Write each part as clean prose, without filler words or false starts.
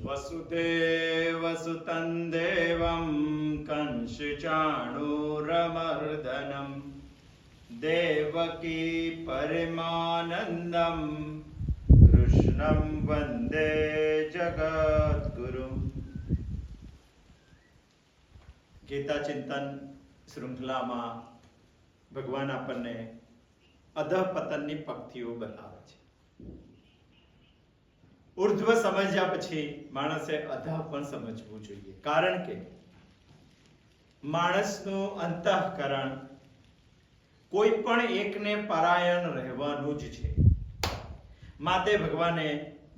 વસુદેવસુતં દેવં કંસચાણૂરમર્દનમ દેવકી પરમાનંદમ કૃષ્ણં વંદે જગદ્ગુરુમ. ગીતા ચિંતન શૃંખલામાં ભગવાન આપણને અધઃપતનની પંક્તિઓ બતાવે છે. ઉર્ધ્વ સમજ્યા પછી માણસે અધઃ પણ સમજવું જોઈએ, કારણ કે માણસનું અંતઃકરણ કોઈ પણ એકને પરાયણ રહેવાનું જ છે. માટે ભગવાને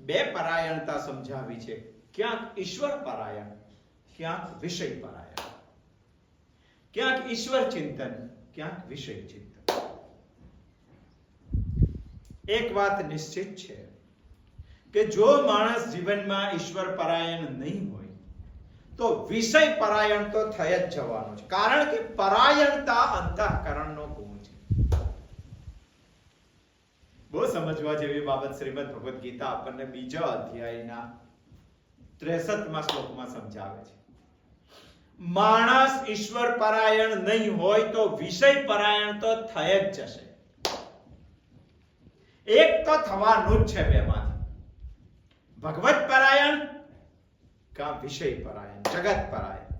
બે પરાયણતા સમજાવી છે, ક્યાંક ઈશ્વર પરાયણ, ક્યાંક વિષય પરાયણ, ક્યાંક ઈશ્વર ચિંતન, ક્યાંક વિષય ચિંતન. એક વાત નિશ્ચિત છે કે જો માણસ જીવનમાં ઈશ્વર પરાયણ નહીં હોય તો વિષય પરાયણ તો થઈ જ જવાનો છે, કારણ કે પરાયણતા અંતઃકરણનો ગુણ છે. બહુ સમજવા જેવી બાબત શ્રીમદ ભગવદ ગીતા આપણને બીજા અધ્યાયના 63મા શ્લોકમાં સમજાવે છે. માણસ ઈશ્વર પરાયણ નહીં હોય તો વિષય પરાયણ તો થઈ જ જશે. એક તો થવાનું જ છે બેમાંથી, ભગવત પરાયણ કા વિષય પરાયણ, જગત પરાયણ.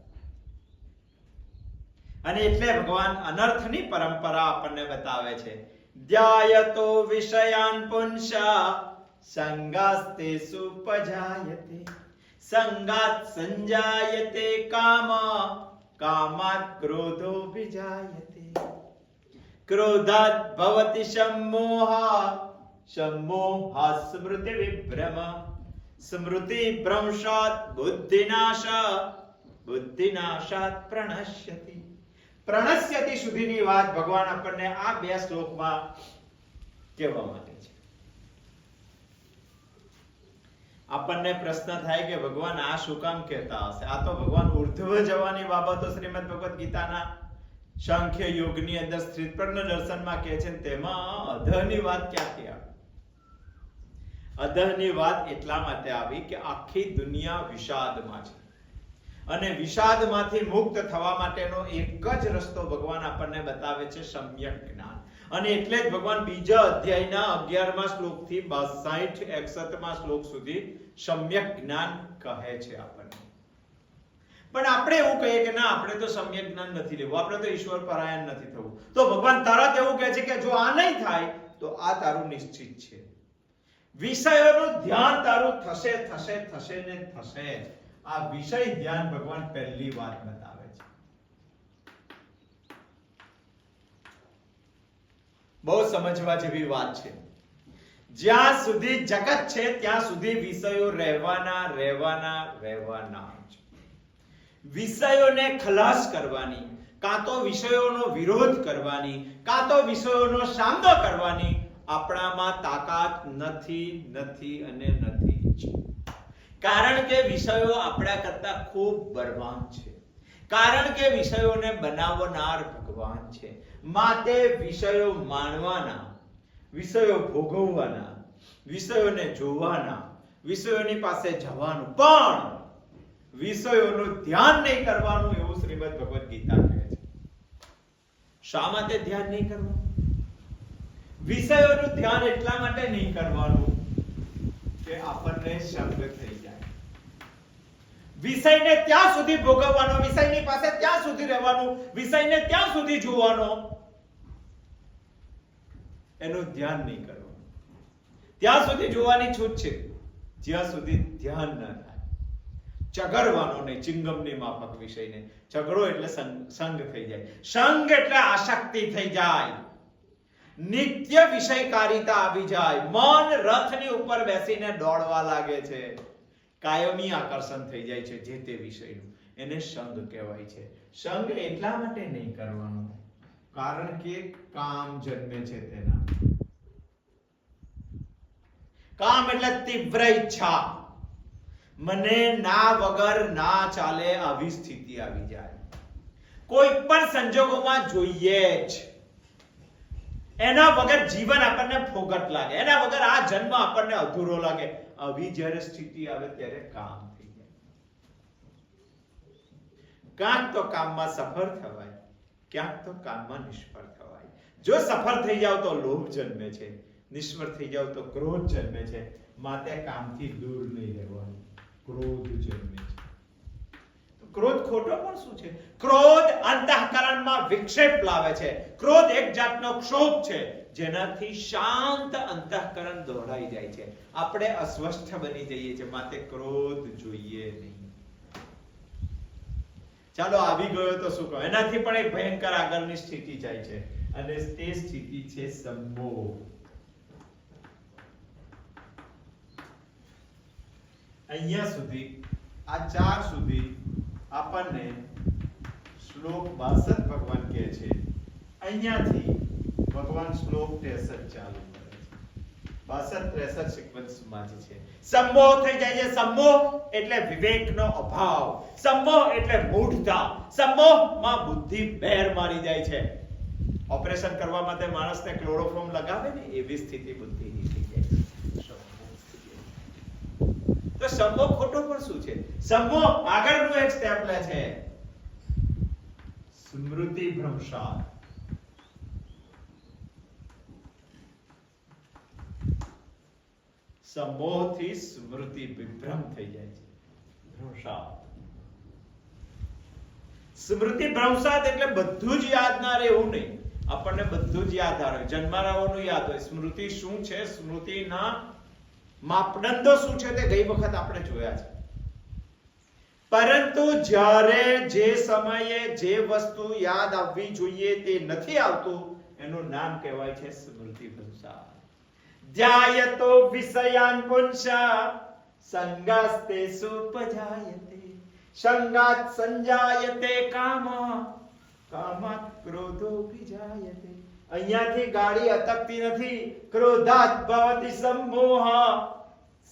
અને એટલે ભગવાન અનર્થની પરંપરા આપણને બતાવે છે. ધ્યાયતો વિષયાન પુંસા સંગાસ્તે સુપજાયતે સંગાત સંજાયતે કામ કામાત ક્રોધો વિજાયતે ક્રોધાત ભવતિ સમ્મોહા સમ્મોહાત સ્મૃતિ વિભ્રમ સ્મૃતિ ભ્રંશાત બુદ્ધિનાશા બુદ્ધિનાશાત પ્રણશ્યતિ. પ્રણશ્યતિ સુધીની વાત ભગવાન આપણને આ બે શ્લોકમાં કહેવા માંગે છે. આપણને પ્રશ્ન થાય કે ભગવાન આ શું કામ કહેતા હશે? આ તો ભગવાન ઉર્ધ્વ જવાની બાબતો શ્રીમદ ભગવદ ગીતાના સાંખ્ય યોગની અંદર સ્થિતપ્રજ્ઞ દર્શનમાં કહે છે, તેમાં અધઃની વાત ક્યાંથી આવી? અધઃની વાત એટલા માટે આવી કે આખી દુનિયા વિષાદમાં છે અને વિષાદમાંથી મુક્ત થવા માટેનો એક જ રસ્તો ભગવાન આપણને બતાવે છે, સમ્યક જ્ઞાન. અને એટલે જ ભગવાન બીજા અધ્યાયના 11મા શ્લોકથી 62-61મા શ્લોક સુધી સમ્યક જ્ઞાન કહે છે આપણને. પણ આપણે એવું કહીએ કે ના, આપણે તો સમ્યક જ્ઞાન નથી લેવું, આપણે તો ઈશ્વર પરાયણ નથી થવું, તો ભગવાન તરત એવું કહે છે કે જો આ નહીં થાય તો આ તારું નિશ્ચિત છે. વિષયોનું ધ્યાન તારું થશે થશે થશે ને થશે. આ વિષય ધ્યાન ભગવાન પહેલી વાત બતાવે છે. બહુ સમજવા જેવી વાત છે. જ્યાં સુધી જગત છે ત્યાં સુધી વિષયો રહેવાના રહેવાના રહેવાના જ. વિષયોને ખલાસ કરવાની, કાં તો વિષયોનો વિરોધ કરવાની, કાં તો વિષયોનો સામનો કરવાની આપણામાં તાકાત નથી નથી અને નથી જ. કારણ કે વિષયો આપણા કરતા ખૂબ બળવાન છે, કારણ કે વિષયોને બનાવનાર ભગવાન છે. માટે વિષયો માણવાના, વિષયો ભોગવવાના, વિષયોને જોવાના, વિષયોની પાસે જવાનું, પણ વિષયોનું ધ્યાન નહીં કરવાનું, એવું શ્રીમદ ભગવદ ગીતા કહે છે. શા માટે ધ્યાન નહીં કરવાનું? વિષયોનું ધ્યાન એટલા માટે નહીં કરવાનું કે આપણને સંગ થઈ જાય. વિષયને ત્યાં સુધી ભોગવવાનો, વિષયની પાસે ત્યાં સુધી રહેવાનું, વિષયને ત્યાં સુધી જોવાનો, એનું ધ્યાન નહીં કરવાનું. ત્યાં સુધી જોવાની છૂટ છે જ્યાં સુધી ધ્યાન ન થાય. ચગડવાનો નહીં, ચિંગમની માફક વિષયને. ચગડો એટલે સંગ થઈ જાય, સંગ એટલે આસક્તિ થઈ જાય, નિત્ય વિષયકારિતા આવી જાય, મન રથની ઉપર બેસીને દોડવા લાગે છે, કાયમી આકર્ષણ થઈ જાય છે જે તે વિષયનું. એને સંગ કહેવાય છે. સંગ એટલા માટે નહીં કરવાનું કારણ કે કામ જન્મે છે તેના. કામ એટલે તીવ્ર ઈચ્છા, મને ના વગર ના ચાલે આવી સ્થિતિ આવી જાય. કોઈ પણ સંજોગોમાં જોઈએ જ. એના વગર જીવન આપણને ફોગટ લાગે, એના વગર આ જન્મ આપણને અધૂરો લાગે. આવી જ્યારે સ્થિતિ આવે ત્યારે કામ થઈ ક્યાંક તો કામમાં સફળ થવાય, ક્યાંક તો કામમાં નિષ્ફળ થવાય. જો સફળ થઈ જાવ તો લોભ જન્મે છે, નિષ્ફળ થઈ જાવ તો ક્રોધ જન્મે છે. માટે કામથી દૂર નહીં રહેવાનું, ક્રોધ જન્મે છે. ક્રોધ ખોટો પણ શું છે? ક્રોધ અંતઃકરણમાં વિક્ષેપ લાવે છે. ક્રોધ એક જાતનો ક્ષોભ છે, જેનાથી શાંત અંતઃકરણ દોડાઈ જાય છે. આપણે અસ્વસ્થ બની જઈએ છીએ. માટે ક્રોધ જોઈએ નહીં. ચાલો આવી ગયો તો શું કહો? એનાથી પણ એક ભયંકર આગળની સ્થિતિ જાય છે, અને તે સ્થિતિ છે સંમોહ. અહીંયા સુધી, આ 4 સુધી આપણને શ્લોક 62 ભગવાન કહે છે. અહીંયાથી ભગવાન શ્લોક 63 ચાલુ કરે છે. 62 63 સિક્વન્સમાં છે. સંમોહ થઈ જાય છે. સંમોહ એટલે વિવેકનો અભાવ, સંમોહ એટલે મૂઢતા, સંમોહમાં બુદ્ધિ બેર મારી જાય છે. ઓપરેશન કરવા માટે માણસને ક્લોરોફોર્મ લગાવે ને, એવી સ્થિતિ બુદ્ધિની થઈ જાય છે. તો સંમોહ ખોટો પણ શું છે? સંમોહ આગળનું એક સ્ટેપ લે છે, સ્મૃતિ ભ્રંશાત. સંમોહથી સ્મૃતિ વિભ્રમ થઈ જાય છે. ભ્રંશાત, સ્મૃતિ ભ્રંશાત એટલે બધું જ યાદ ના રહે એવું નહીં. આપણને બધું જ યાદ આવે, જન્મારાઓનું યાદ હોય. સ્મૃતિ શું છે, સ્મૃતિના માપદંડો શું છે, તે ગઈ વખત આપણે જોયા છે. પરંતુ જ્યારે જે સમયે જે વસ્તુ યાદ આવવી જોઈએ તે નથી આવતું, એનું નામ કહેવાય છે સ્મૃતિ ભ્રંશાત. ધ્યાયતો વિષયાન પુંસા સંગાસ્તે સુપજાયતે સંગાત સંજાયતે કામ કામાત ક્રોધો વિજાયતે. અહીંયાથી ગાડી અટકતી નથી. ક્રોધાત ભવતિ સંમોહ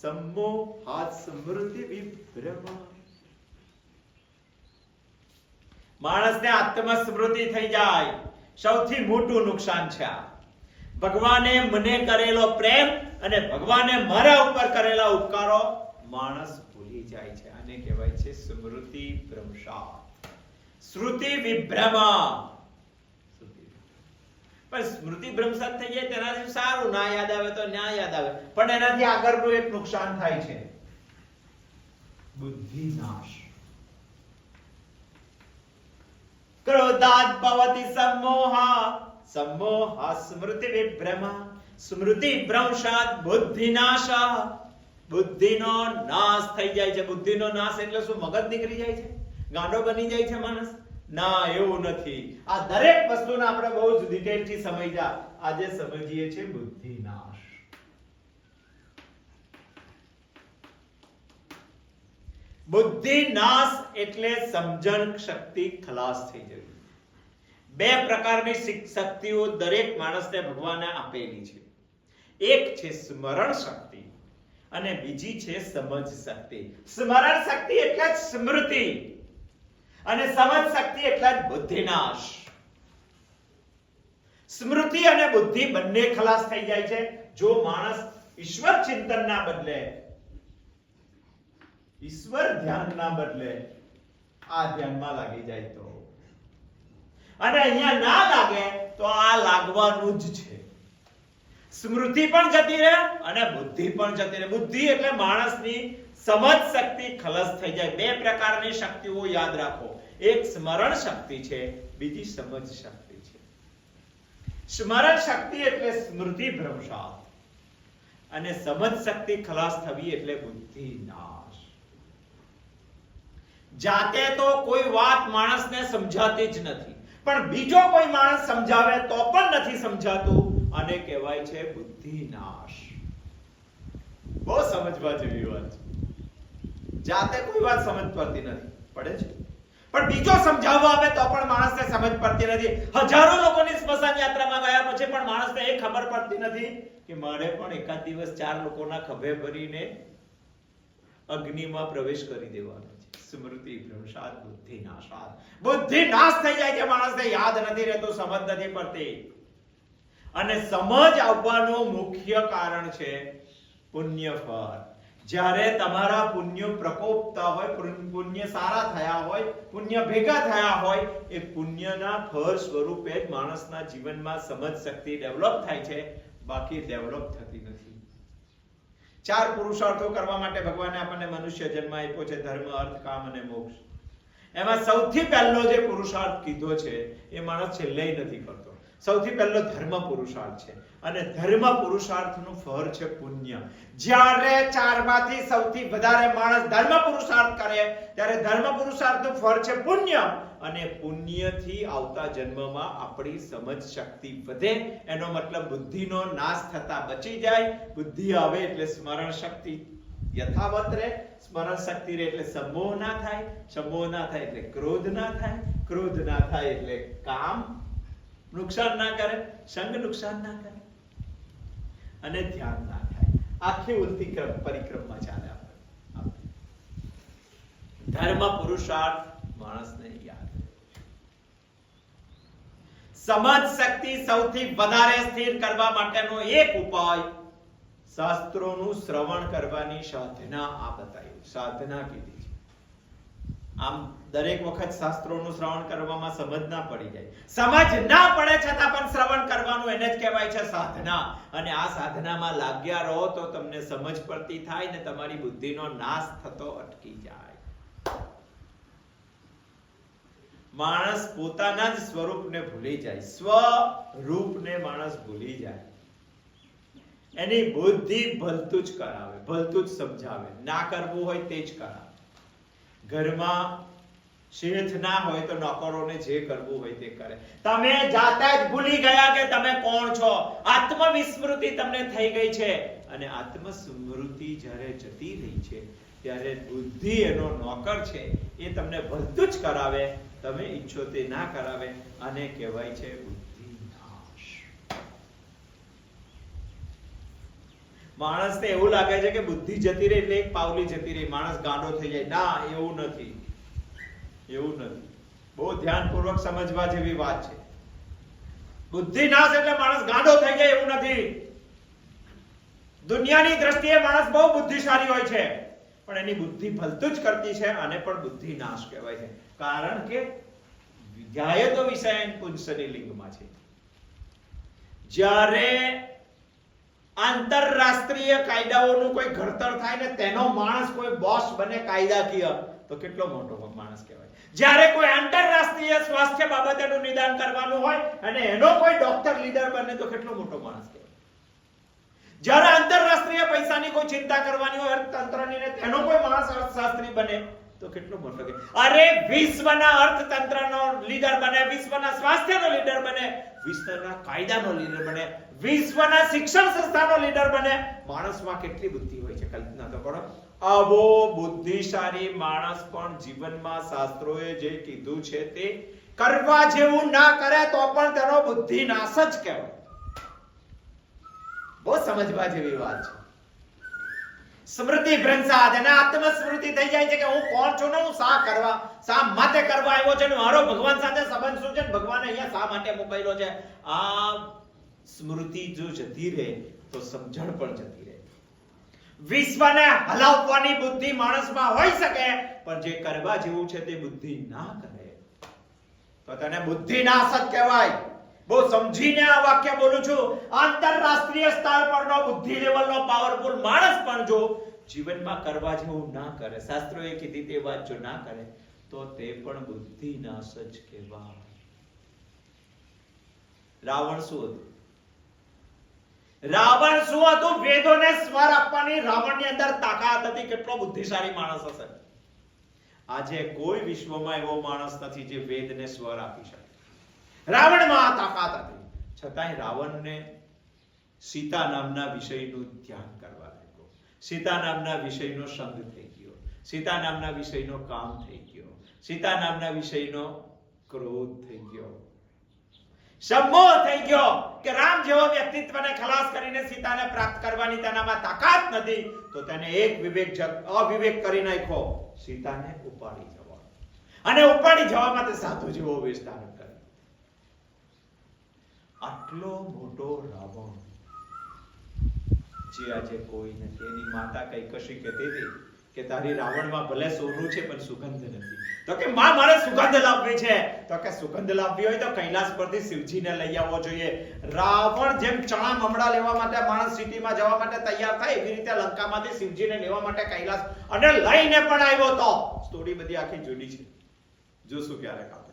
સંમોહાત સ્મૃતિ વિભ્રમ. માણસને આત્મસ્મૃતિ થઈ જાય, સૌથી મોટું નુકસાન છે. ભગવાને મને કરેલો પ્રેમ અને ભગવાને મારા ઉપર કરેલા ઉપકારો માણસ ભૂલી જાય છે. આને કહેવાય છે સ્મૃતિ ભ્રંશાત, શ્રુતિ વિભ્રમ. પણ સ્મૃતિ ભ્રંશાત થઈ જાય તેનાથી સારું, ના યાદ આવે તો ના યાદ આવે, પણ એનાથી આગળનું એક નુકસાન થાય છે, બુદ્ધિ નાશ. ક્રોધાત ભવતિ સંમોહ સંમોહ સ્મૃતિ વિભ્રમ સ્મૃતિ ભ્રંશાત બુદ્ધિ નાશ. બુદ્ધિનો નાશ થઈ જાય છે. બુદ્ધિનો નાશ એટલે શું? મગજ નીકળી જાય છે, ગાંડો બની જાય છે માણસ? ના, એવું નથી. આ દરેક વસ્તુને આપણે બહુ જ ડિટેલથી સમજ્યા. આજે સમજીએ છીએ બુદ્ધિ નાશ. બુદ્ધિ નાશ એટલે સમજણ શક્તિ ખલાસ થઈ જવી. બે પ્રકારની શક્તિઓ દરેક માણસને ભગવાને આપેલી છે. એક છે સ્મરણ શક્તિ અને બીજી છે સમજ શક્તિ. સ્મરણ શક્તિ એટલે જ સ્મૃતિ અને સમજ શક્તિ એટલે જ બુદ્ધિનાશ. સ્મૃતિ અને બુદ્ધિ બંને ખલાસ થઈ જાય છે જો માણસ ઈશ્વર ચિંતન ના બદલે, ઈશ્વર ધ્યાન ના બદલે આ ધ્યાનમાં લાગી જાય તો. અને અહીંયા ના લાગે તો આ લાગવાનું જ છે. સ્મૃતિ પણ જતી રહે અને બુદ્ધિ પણ જતી રહે. બુદ્ધિ એટલે માણસની સમજ શક્તિ ખલાસ થઈ જાય. બે પ્રકારની શક્તિઓ યાદ રાખો, એક સ્મરણ શક્તિ છે, બીજી સમજ શક્તિ છે. સ્મરણ શક્તિ એટલે સ્મૃતિ ભ્રંશાત અને સમજ શક્તિ ખલાસ થવી એટલે બુદ્ધિ નાશ. જાતે તો કોઈ વાત માણસને સમજાતી જ નથી, પણ બીજો કોઈ માણસ સમજાવે તો પણ નથી સમજાતું, આને કહેવાય છે બુદ્ધિ નાશ. બહુ સમજવા જેવી વાત છે. જાતે કોઈ વાત સમજ પડતી નથી, પડે છે, પણ બીજો સમજાવવા આવે તો પણ માણસને સમજ પડતી નથી. હજારો લોકોની સ્મશાન યાત્રામાં ગયા પછી પણ માણસને એ ખબર પડતી નથી કે મારે પણ એકાદ દિવસ 4 લોકોના ખભે ભરીને અગ્નિમાં પ્રવેશ કરી દેવાનો છે. સ્મૃતિ ભ્રંશાત બુદ્ધિ નાશાત. બુદ્ધિ નાશ થઈ જાય છે, માણસને યાદ નથી રહેતું, સમજ નથી પડતી. અને સમજ આવવાનું મુખ્ય કારણ છે પુણ્ય ફળ. જ્યારે તમારા પુણ્ય પ્રકોપતા હોય, પુણ્ય સારા થયા હોય, પુણ્ય ભેગા થયા હોય, એ પુણ્યના ફળ સ્વરૂપે જ માણસના જીવનમાં સમજ શક્તિ ડેવલપ થાય છે, બાકી ડેવલપ થતી નથી. 4 પુરુષાર્થો કરવા માટે ભગવાને આપણને મનુષ્ય જન્મ આપ્યો છે: ધર્મ, અર્થ, કામ અને મોક્ષ. એમાં સૌથી પહેલો જે પુરુષાર્થ કીધો છે એ માણસ છેલ્લે નથી કરતો. સૌથી પહેલો ધર્મ પુરુષાર્થ છે, અને ધર્મ પુરુષાર્થનું ફળ છે પુણ્ય. જ્યારે 4 માંથી સૌથી વધારે માણસ ધર્મ પુરુષાર્થ કરે ત્યારે ધર્મ પુરુષાર્થનું ફળ છે પુણ્ય, અને પુણ્યથી આવતા જન્મમાં આપણી સમજ શક્તિ વધે. એનો મતલબ બુદ્ધિનો નાશ થતા બચી જાય. બુદ્ધિ આવે એટલે સ્મરણ શક્તિ યથાવત રહે, સ્મરણ શક્તિ રહે એટલે સંમોહ ના થાય, સંમોહ ના થાય એટલે ક્રોધ ના થાય, ક્રોધ ના થાય એટલે કામ નુકસાન ના કરે, સંગ નુકસાન ના કરે, અને ધ્યાન ના થાય. આખી ઉલટી પરિક્રમા ચાલે. ધર્મ પુરુષાર્થ માણસને યાદ રહે. સમજ શક્તિ સૌથી વધારે સ્થિર કરવા માટેનો એક ઉપાય શાસ્ત્રોનું શ્રવણ કરવાની સાધના આ બતાવ્યું. સાધના કીધી છે. આમ દરેક વખત શાસ્ત્રોનું શ્રવણ કરવામાં સમજ ના પડી જાય. સમજ ના પડે છતાં પણ શ્રવણ કરવાનું, એને જ કહેવાય છે સાધના. અને આ સાધનામાં લાગ્યા રહો તો તમને સમજ પડતી થાય ને તમારી બુદ્ધિનો નાશ થતો અટકી જાય. માણસ પોતાના જ સ્વરૂપને ભૂલી જાય, સ્વરૂપને માણસ ભૂલી જાય. એની બુદ્ધિ ભલતું જ કરાવે, ભલતું જ સમજાવે. ના કરવું હોય તે જ કરાવે. ઘરમાં શેઠ ના હોય તો નોકરોને જે કરવું હોય તે કરે. તમે જાતે જ ભૂલી ગયા કે તમે કોણ છો. આત્મવિસ્મૃતિ તમને થઈ ગઈ છે, અને આત્મસ્મૃતિ જ્યારે જતી રહી છે ત્યારે બુદ્ધિ એનો નોકર છે, એ તમને ભલતું જ કરાવે. તમે ઈચ્છો તે ના કરાવે. આને કહેવાય છે બુદ્ધિ નાશ. માણસને એવું લાગે છે કે બુદ્ધિ જતી રહી એટલે એક પાવલી જતી રહી, માણસ ગાંડો થઈ જાય. ના, એવું નથી, એવું નથી. બહુ ધ્યાનપૂર્વક સમજવા જેવી વાત છે. બુદ્ધિ નાશ એટલે માણસ ગાંડો થઈ જાય એવું નથી. દુનિયાની દ્રષ્ટિએ માણસ બહુ બુદ્ધિશાળી હોય છે, પણ એની બુદ્ધિ ભલતું જ કરતી છે. આને પણ બુદ્ધિ નાશ કહેવાય છે, કારણ કે ધ્યાયતો વિષયન પુંસની લિંગમાં છે. જ્યારે આંતરરાષ્ટ્રીય કાયદાઓનું કોઈ ઘડતર થાય ને તેનો માણસ કોઈ બોસ બને કાયદાકીય, તો કેટલો મોટો માણસ કહેવાય. જ્યારે કોઈ આંતરરાષ્ટ્રીય સ્વાસ્થ્ય બાબતેનું નિદાન કરવાનું હોય અને એનો કોઈ ડોક્ટર લીડર બને તો કેટલો મોટો માણસ કહેવાય. જ્યારે આંતરરાષ્ટ્રીય પૈસાની કોઈ ચિંતા કરવાની હોય અર્થતંત્રની ને તેનો કોઈ માણસ અર્થશાસ્ત્રી બને તો કેટલો મોટો કે. અરે વિશ્વના અર્થતંત્રનો લીડર બને, વિશ્વના સ્વાસ્થ્યનો લીડર બને, વિશ્વના કાયદાનો લીડર બને, વિશ્વના શિક્ષણ સંસ્થાનો લીડર બને. માણસમાં કેટલી બુદ્ધિ હોય છે, કલ્પના તો કરો. આવો બુદ્ધિશાળી માણસ પણ જીવનમાં શાસ્ત્રોએ જે કીધું છે તે કરવા જેવું ના કરે તો પણ તેનો બુદ્ધિ નાશ જ કહેવાય. બહુ સમજવા જેવી વાત છે. સ્મૃતિ ભ્રંશાદ, અને આત્મસ્મૃતિ થઈ જાય છે કે હું કોણ છું ને હું શા માટે કરવા આવ્યો છે, મારો ભગવાન સાથે સંબંધ શું છે, ભગવાને અહીંયા શા માટે મોકલ્યો છે. આ સ્મૃતિ જો જતી રહે તો સમજણ પણ જતી રહે. વિશ્વને હલાવવાની બુદ્ધિ માણસમાં હોઈ શકે, પણ જે કરવા જેવું છે તે બુદ્ધિ ના કરે તો તેને બુદ્ધિ નાશ જ કહેવાય. બહુ સમજીને આ વાક્ય બોલું છું. આંતરરાષ્ટ્રીય સ્તર પરનો બુદ્ધિ લેવલનો પાવરફુલ માણસ પણ જો જીવનમાં કરવા જેવું ના કરે, શાસ્ત્રોએ કીધી તે વાત જો ના કરે, તો તે પણ બુદ્ધિ નાશ જ કહેવાય. રાવણ શું હતું? રાવણ શું હતું? વેદોને સ્વર આપવાની રાવણની અંદર તાકાત હતી. કેટલો બુદ્ધિશાળી માણસ હશે. આજે કોઈ વિશ્વમાં એવો માણસ નથી જે વેદને સ્વર આપી શકે. રાવણમાં આ તાકાત હતી, છતાંય રાવણને સીતા નામના વિષયનું ધ્યાન કરવા લાગ્યો. સીતા નામના વિષયનો સંગ થઈ ગયો, સીતા નામના વિષયનો કામ થઈ ગયો, સીતા નામના વિષયનો ક્રોધ થઈ ગયો, સંમોહ થઈ ગયો કે રામ જેવો વ્યક્તિત્વને ખલાસ કરીને સીતાને પ્રાપ્ત કરવાની તેનામાં તાકાત નથી, તો તેને એક અવિવેક કરી નાખ્યો, સીતાને ઉપાડી જવા. અને ઉપાડી જવા માટે સાધુ જેવો વેશ ધારણ કર્યો. આટલો મોટો રાવણ જે આજે કોઈ નથી. એની માતા કઈ કશી કહેતી હતી કે તારી રાવણમાં ભલે સોનું છે પણ સુગંધ નથી. તો કે માં મારે સુગંધ લાવવી છે. તો કે સુગંધ લાવવી હોય તો કૈલાસ પરથી શિવજીને લઈ આવવો જોઈએ. રાવણ જેમ ચણા મમડા લેવા માટે માણસ સિટીમાં જવા માટે તૈયાર થાય એવી રીતે લંકામાંથી શિવજીને લેવા માટે કૈલાસ અને લઈને પણ આવ્યો. તો સ્ટોરી બધી આખી જુદી છે, જોશું ક્યારેક આપણે.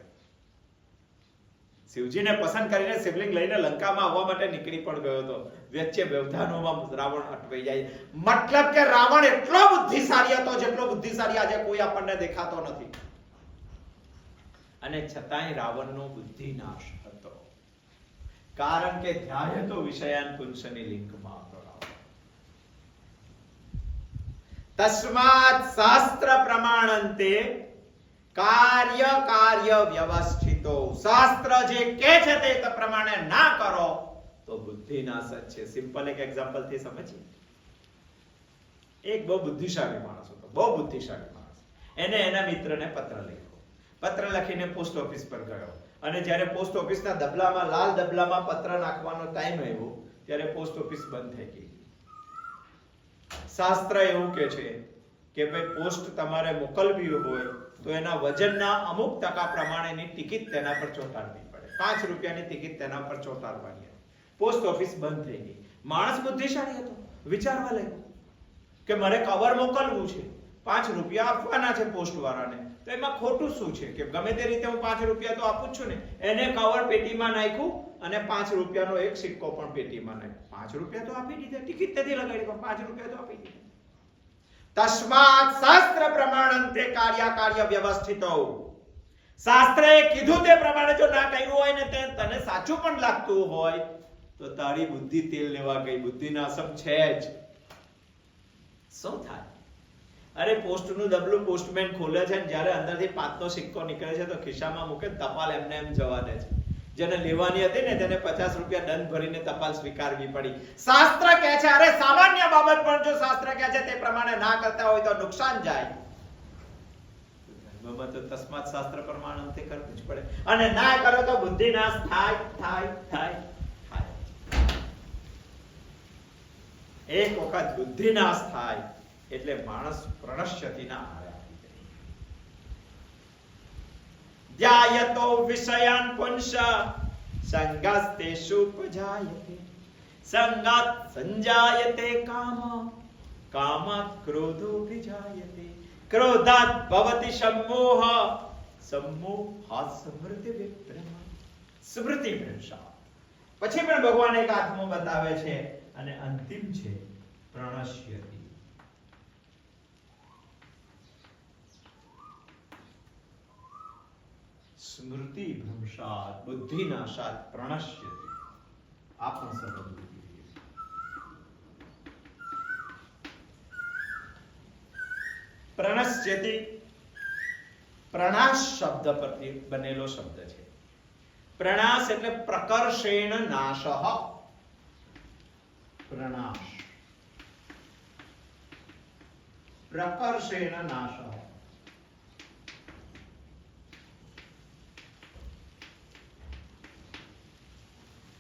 શિવજીને પસંદ કરીને શિવલિંગ લઈને લંકામાં આવવા માટે નીકળી પણ ગયો હતો. વચ્ચે વ્યવધાનોમાં રાવણ અટવાઈ જાય. મતલબ કે રાવણ એટલો બુદ્ધિશાળી હતો જેટલો બુદ્ધિશાળી આજે કોઈ આપણને દેખાતો નથી. અને છતાંય રાવણનો બુદ્ધિનાશ હતો, કારણ કે ધ્યાયતો વિષયાન પુંસની લિંકમાં હતો રાવણ. તસ્માત શાસ્ત્ર પ્રમાણંતે કાર્ય વ્યવસ્થિતો. શાસ્ત્ર જે કહે છે તે પ્રમાણે ના કરો તો બુદ્ધિનાશ છે. સિમ્પલ એક એક્ઝામ્પલ થી સમજીએ. એક બહુ બુદ્ધિશાળી માણસ હતો, બહુ બુદ્ધિશાળી માણસ. એને એના મિત્રને પત્ર લખ્યો. પત્ર લખીને પોસ્ટ ઓફિસ પર ગયો અને જ્યારે પોસ્ટ ઓફિસના ડબલામાં, લાલ ડબલામાં પત્ર નાખવાનો ટાઈમ આવ્યો ત્યારે પોસ્ટ ઓફિસ બંધ થઈ ગઈ. શાસ્ત્ર એવું કહે છે કે ભાઈ પોસ્ટ તમારે મોકલવી હોય તો એના વજનના અમુક ટકા પ્રમાણેની ટિકિટ તેના પર ચોંટાડવી પડે. 5 રૂપિયાની ટિકિટ તેના પર ચોંટાડવાની. પોસ્ટ ઓફિસ બંધ થઈ ગઈ. માણસ બુદ્ધિશાળી હતો, વિચારવા લાગ્યો કે મારે કવર મોકલવું છે, 5 રૂપિયા આપવાના છે પોસ્ટ વાળાને, તો એમાં ખોટું શું છે કે ગમે તે રીતે હું 5 રૂપિયા તો આપું છું ને. એને કવર પેટીમાં નાખ્યું અને 5 રૂપિયાનો એક સિક્કો પણ પેટીમાં નાખ્યો. 5 રૂપિયા તો આપી દીધા, ટિકિટ નથી લગાડી પણ 5 રૂપિયા તો આપી દીધા. તસ્માત શાસ્ત્ર પ્રમાણંતે કાર્ય વ્યવસ્થિતો. શાસ્ત્રએ કીધું તે પ્રમાણે જો ના કર્યું હોય ને તે તને સાચું પણ લાગતું હોય તો તારી બુદ્ધિ તેલ લેવા ગઈ. બુદ્ધિનાશમ છે જ. શું થાય? અરે પોસ્ટનું ડબલું પોસ્ટમેન ખોલે છે ને જ્યારે અંદરથી 5નો સિક્કો નીકળે છે તો ખિસ્સામાં મૂકે, ટપાલ એમને એમ જવા દે છે. જેને લેવાની હતી ને તેને 50 રૂપિયા દંડ ભરીને ટપાલ સ્વીકારવી પડી. શાસ્ત્ર કહે છે, અરે સામાન્ય બાબત પણ જો શાસ્ત્ર કહે છે તે પ્રમાણે ના કરતા હોય તો નુકસાન જાય. ધર્મમાં તો તસ્માત શાસ્ત્ર પ્રમાણંતે કરવું જ પડે. અને ના કરો તો બુદ્ધિનાશ થાય. એક વખત બુદ્ધિનાશ થાય એટલે માણસ પ્રણશ્યતિ ના હારે આવી જાય. ધ્યાયતો વિષયાન પુંસ સંગસ્તેષુ પજાયતે. સંગાત સંજાયતે કામાત ક્રોધો વિજાયતે. ક્રોધાત ભવતિ सम्मोह. सम्मोहात् સ્મૃતિ વિભ્રમ. સ્મૃતિ ભ્રંશા. પછી પણ ભગવાન એક આત્મો બતાવે છે અને અંતિમ છે પ્રણશ્યતિ. સ્મૃતિ ભ્રંશાત બુદ્ધિનાશાત પ્રણશ્યતિ. આ પણ સમજવું જોઈએ. પ્રણશ્યતિ પ્રણાશ શબ્દ પરથી બનેલો શબ્દ છે. પ્રણાશ એટલે પ્રકર્ષેણ નાશઃ. પ્રણાશ પ્રકર્ષેણ નાશઃ.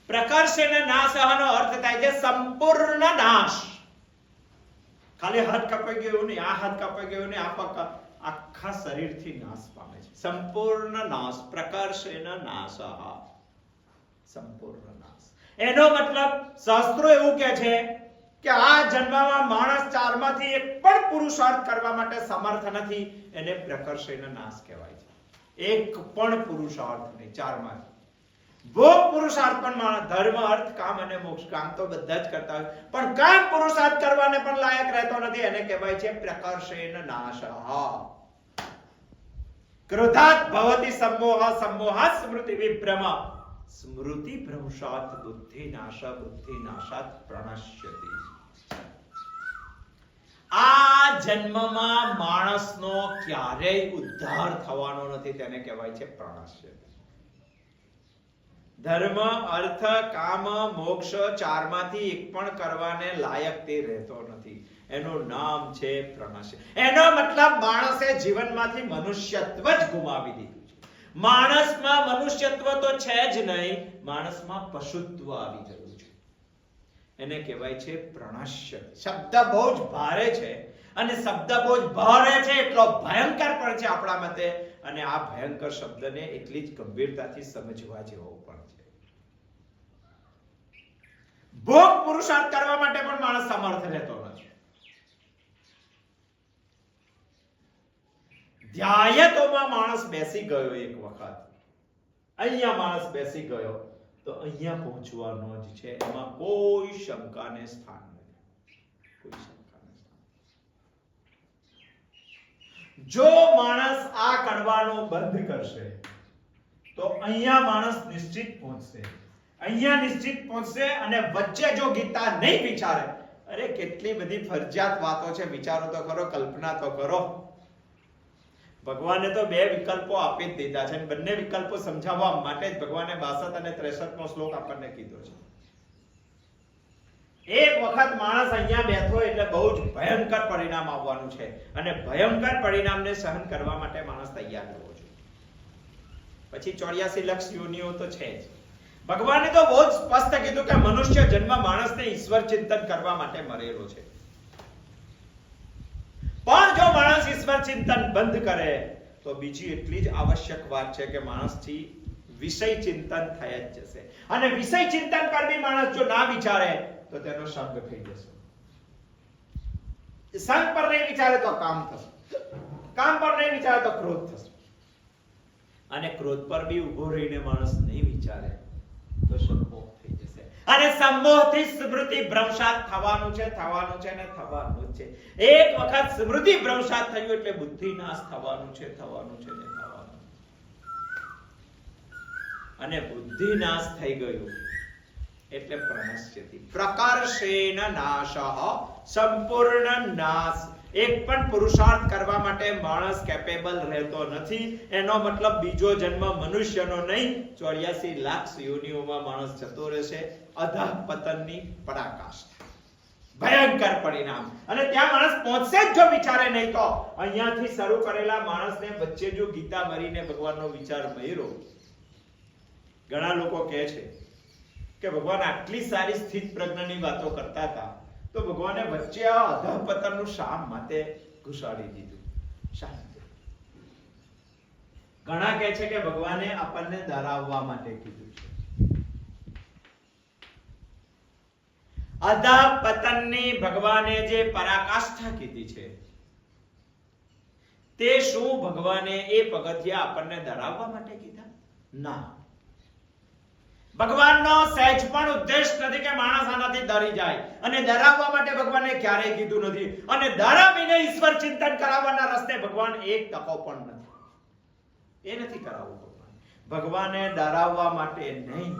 પ્રકર્ષેણ નાશઃનો અર્થ થાય છે સંપૂર્ણ નાશ. ખાલી હાથ કપાઈ ગયો ને, આ હાથ કપાઈ ગયો ને, આ પગ, આખા શરીરથી નાશ પામે છે. સંપૂર્ણ નાશ. પ્રકર્ષેણ નાશઃ. સંપૂર્ણ નાશ. એનો મતલબ શાસ્ત્રો એવું કહે છે કે આ જન્મમાં માણસ 4માંથી એક પણ પુરુષાર્થ કરવા માટે સમર્થ નથી. એને પ્રકર્ષેણ નાશ કહેવાય છે. એક પણ પુરુષાર્થ નહીં 4માંથી. ભોગ પુરુષાર્થ પણ માણસ, ધર્મ, અર્થ, કામ અને મોક્ષ, કામ તો બધા જ કરતા હોય પણ કામ પુરુષાર્થ કરવાને પણ લાયક રહેતો નથી. એને કહેવાય છે પ્રકર્ષેણ નાશઃ. ક્રોધાત ભવતિ सम्मोह. सम्मोहात् સ્મૃતિ વિભ્રમ. સ્મૃતિ ભ્રંશાત બુદ્ધિનાશાત પ્રણશ્યતિ. આ જન્મમાં માણસનો ક્યારેય ઉદ્ધાર થવાનો નથી. તેને કહેવાય છે પ્રણશ્યતિ. ધર્મ, અર્થ, કામ, મોક્ષ 4માંથી એક પણ કરવાને લાયક તે રહેતો નથી. એનું નામ છે પ્રણશ્ય. એનો મતલબ માણસે જીવનમાંથી મનુષ્યત્વ જ ગુમાવી દીધું છે. માણસમાં મનુષ્યત્વ તો છે જ નહીં, માણસમાં પશુત્વ આવી ગયું છે. એને કહેવાય છે પ્રણશ્ય. શબ્દ બહુ જ ભારે છે અને શબ્દ બહુ જ ભારે છે એટલો ભયંકર પણ છે આપણા મતે, અને આ ભયંકર શબ્દને એટલી જ ગંભીરતાથી સમજવા જેવો પણ છે. ભોગ પુરુષાર્થ કરવા માટે પણ માણસ સમર્થ રહેતો નથી. ધ્યાયતોમાં માણસ બેસી ગયો એક વખત, અહીંયા માણસ બેસી ગયો તો અહીંયા પહોંચવાનો જ છે, એમાં કોઈ શંકાને સ્થાન નથી. કોઈ શંકાને સ્થાન. જો માણસ આ કરવાનું બંધ કરશે તો અહીંયા માણસ નિશ્ચિત પહોંચશે, અહીંયા નિશ્ચિત પહોંચશે, અને વચ્ચે જો ગીતા નહીં વિચારે, અરે કેટલી બધી ફરજિયાત વાતો છે, વિચારો તો ખરો, કલ્પના તો કરો. ભગવાને તો બે વિકલ્પો આપી જ દીધા છે, બંને વિકલ્પો સમજાવવા માટે જ ભગવાને 62 અને 63 નો શ્લોક આપણને કીધો છે. એક વખત માણસ અહીંયા બેઠો એટલે બહુ જ ભયંકર પરિણામ આવવાનું છે, અને ભયંકર પરિણામને સહન કરવા માટે માણસ તૈયાર હોવો જોઈએ. પછી 84 લાખ યોનિઓ તો છે જ. ભગવાને તો બહુ જ સ્પષ્ટ કીધું કે મનુષ્ય જન્મ માણસને ઈશ્વર ચિંતન કરવા માટે મળેલો છે. પણ જો માણસ ઈશ્વર ચિંતન બંધ કરે તો બીજી એટલી જ આવશ્યક વાત છે કે માણસથી વિષય ચિંતન થઈ જ જશે, અને વિષય ચિંતન કરવી માણસ જો ના વિચારે તો તેનો સંગ થઈ જશે. સંગ પર નહીં વિચારે તો કામ થશે, કામ પર નહીં વિચારે તો ક્રોધ થશે, અને ક્રોધ પર બી ઉભો રહીને માણસ નહીં વિચારે તો સંમોહ થઈ જશે, અને સંમોહથી સ્મૃતિ ભ્રંશાત થવાનું છે, થવાનું છે ને થવાનું છે. એક વખત સ્મૃતિ ભ્રંશાત થયું એટલે બુદ્ધિ નાશ થવાનું છે, થવાનું છે ને થવાનું. અને બુદ્ધિ નાશ થઈ ગયું એટલે પ્રણશ્યતિ પ્રકર્ષેણ નાશઃ, સંપૂર્ણ નાશ. એક પણ પુરુષાર્થ કરવા માટે માણસ કેપેબલ રહેતો નથી. એનો મતલબ બીજો જન્મ મનુષ્યનો નહીં, 84 લાખ યોનિઓમાં માણસ જતો રહેશે અધઃપતનની પરાકાષ્ઠા, ભયંકર પરિણામ. અને ત્યાં માણસ પહોંચશે જ જો વિચારે નહીં તો. અહીંયાથી શરૂ કરેલા માણસને વચ્ચે જો ગીતા મરીને ભગવાનનો વિચાર મર્યો. ઘણા લોકો કહે છે કે ભગવાન આટલી સારી સ્થિત પ્રજ્ઞાની વાતો કરતા હતા તો ભગવાને વચ્ચે આ અધઃપતનનું શા માટે ઘુસાડી દીધું? શા માટે? ઘણા કહે છે કે ભગવાને આપણને ડરાવવા માટે કીધું છે. અધઃપતનની ભગવાને જે પરાકાષ્ઠા કીધી છે તે શું ભગવાને એ પગથિયા આપણને ડરાવવા માટે કીધા? ના. ભગવાનનો સહેજ પણ ઉદ્દેશ નથી કે માણસ આનાથી ડરી જાય, અને ડરાવવા માટે ભગવાને ક્યારેય કીધું નથી, અને ડરાવીને ઈશ્વર ચિંતન કરાવવાના રસ્તે ભગવાન એક ટકો પણ નથી. એ નથી કરાવવું ભગવાન. ભગવાને ડરાવવા માટે નહીં,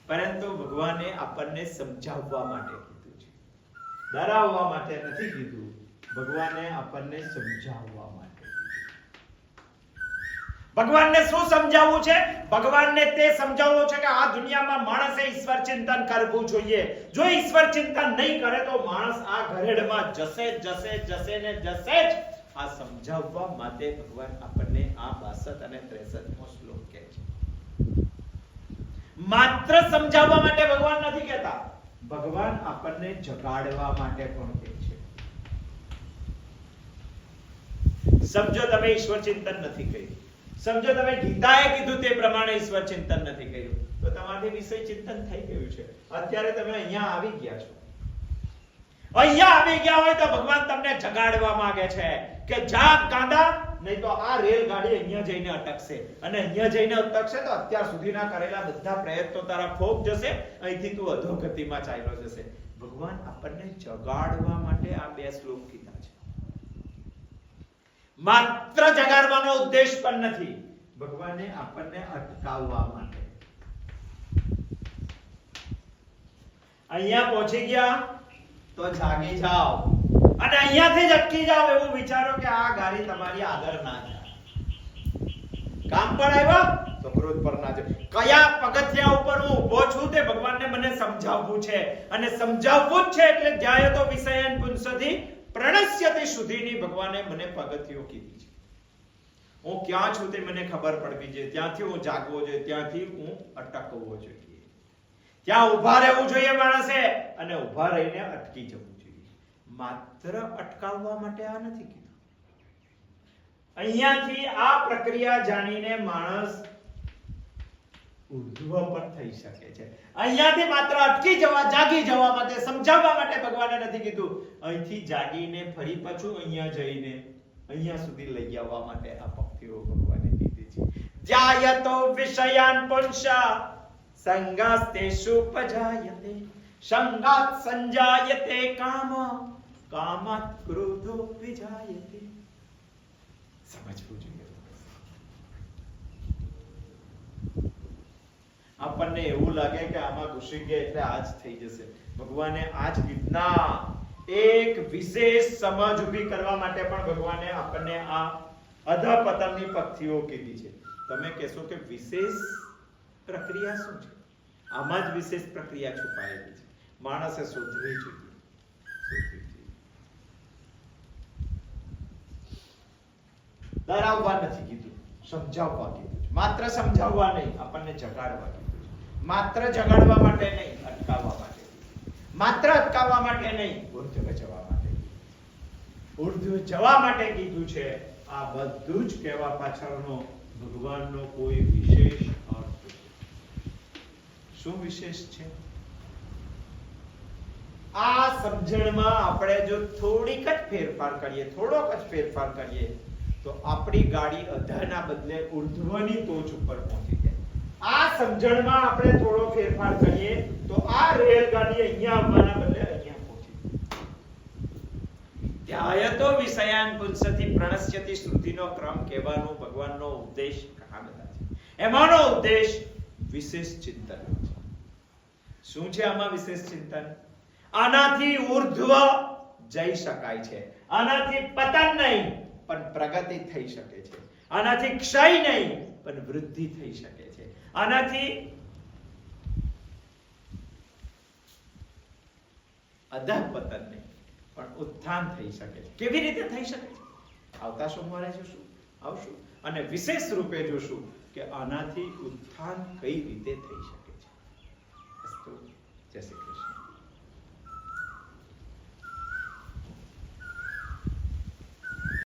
પરંતુ ભગવાને આપણને સમજાવવા માટે કીધું છે. ડરાવવા માટે નથી કીધું, ભગવાને આપણને સમજાવવા માટે. ભગવાનને શું સમજાવવું છે? ભગવાનને તે સમજાવવું છે કે આ દુનિયામાં માણસે ઈશ્વર ચિંતન કરવું જોઈએ. જો ઈશ્વર ચિંતન નહીં કરે તો માણસ આ ઘરેડમાં જશે જશે જશે ને જશે જ. આ સમજાવવા માટે ભગવાન આપણને આ 62 અને 63 મો શ્લોક કહે છે. માત્ર સમજાવવા માટે ભગવાન નથી કહેતા, ભગવાન આપણને જગાડવા માટે પણ કહે છે. સમજો તમે ઈશ્વર ચિંતન નથી કર્યું, સમજો તમે ગીતાએ કીધું તે પ્રમાણે ઈશ્વર ચિંતન નથી કર્યું, તો તમારી વિષય ચિંતન થઈ ગયું છે. અત્યારે તમે અહીંયા આવી ગયા છો. અહીંયા આવી ગયા હોય તો ભગવાન તમને જગાડવા માંગે છે કે જાગ ગાંડા, નહીં તો આ રેલગાડી અહીંયા જઈને અટકશે, અને અહીંયા જઈને અટકશે તો અત્યાર સુધીના કરેલા બધા પ્રયત્નો તારા ફોક જશે, અહીંથી તું અધોગતિમાં ચાલ્યો જશે. ભગવાન આપણને જગાડવા માટે આ બે શ્લોક કીધા છે. માત્ર જગાડવાનો ઉદ્દેશ પણ નથી, ભગવાને આપણને અટકાવવા માટે. અહીંયા પહોંચી ગયા તો જાગી જાઓ, અને અહીંયાથી જ અટકી જાઓ એવું વિચારો કે આ ગાડી તમારી આગળ ના જાય. કામ પર આવ્યા તો ક્રોધ પર ના જાય. કયા પગથિયા ઉપર હું ઊભો છું તે ભગવાનને મને સમજાવવું છે, અને સમજાવવું જ છે એટલે ધ્યાયતો વિષયન પુંસથી પ્રણશ્યતિ સુધીની ભગવાને મને પગથિયો કીધી છે. હું ક્યાં છું તે મને ખબર પડવી જોઈએ, ત્યાંથી હું જાગવો જોઈએ, ત્યાંથી હું અટકવો જોઈએ. ત્યાં ઊભા રહેવું જોઈએ માણસે અને ઊભા રહીને અટકી જવું જોઈએ. માત્ર અટકાવવા માટે આ નથી કીધું. અહીંયાથી આ પ્રક્રિયા જાણીને માણસ ઉર્ધ્વ પણ થઈ શકે છે. અહીંયાથી માત્ર અટકી જવા, જાગી જવા માટે, સમજાવવા માટે ભગવાને નથી કીધું. અહીંથી જાગીને ફરી પાછું અહીંયા જઈને અહીંયા સુધી લઈ આવવા માટે આ પંક્તિઓ ભગવાને કીધી છે. જ્યાયતો વિષયાન પુંસા સંગાસ્તેષુ પજાયતે સંગાત સંજાયતે કામ કામાત ક્રોધો વિજાયતે. સમજવું જોઈએ. આપણને એવું લાગે કે આમાં ઘૂસી ગયા એટલે આ જ થઈ જશે. ભગવાને આ જ રીતના એક વિશેષ સમજ ઊભી કરવા માટે પણ ભગવાને આપણને આ અધપતનની પંક્તિઓ કીધી છે. તમે કહેશો કે વિશેષ પ્રક્રિયા શું છે? આમાં જ વિશેષ પ્રક્રિયા છુપાયેલી છે. માણસે શોધવી જોઈએ. ડરાવવા નથી કીધું, સમજાવવા કીધું છે. માત્ર સમજાવવા નહીં, આપણને જગાડવા કીધું છે. માત્ર જગાડવા માટે નહીં, અટકાવવા માટે. માત્ર અટકાવવા માટે નહીં, ઉર્ધ્વ જવા માટે. ઉર્ધ્વ જવા માટે કીધું છે. આ બધું જ કહેવા પાછળનો ભગવાનનો કોઈ વિશેષ અર્થ છે. શું વિશેષ છે? આ સમજણમાં આપણે જો થોડીક જ ફેરફાર કરીએ, થોડોક જ ફેરફાર કરીએ તો આપણી ગાડી અધરના બદલે ઉર્ધ્વની ટોચ ઉપર પહોંચી જાય. આ સમજણમાં આપણે થોડો ફેરફાર કરીએ તો આ રેલગાડી અહીંયા આવવાના બદલે અહીંયા પહોંચી જાય. ધ્યાયતો વિષયાન પુંસથી પ્રણશ્યતિ શ્રુતિનો ક્રમ કહેવાનો ભગવાનનો ઉદ્દેશ ઘણા બધા છે. એમાંનો ઉદ્દેશ વિશેષ ચિંતન છે. શું છે આમાં વિશેષ ચિંતન? આનાથી ઉર્ધ્વ જઈ શકાય છે. આનાથી પતન નહીં પણ પ્રગતિ થઈ શકે છે. આનાથી ક્ષય નહીં પણ વૃદ્ધિ થઈ શકે છે. આનાથી અધપતન નહીં પણ ઉત્થાન થઈ શકે છે. કેવી રીતે થઈ શકે છે? આવતા સોમવારે જોશું, આવશું અને વિશેષ રૂપે જોશું કે આનાથી ઉત્થાન કઈ રીતે થઈ શકે છે. અસ્તુ. જય શ્રી કૃષ્ણ.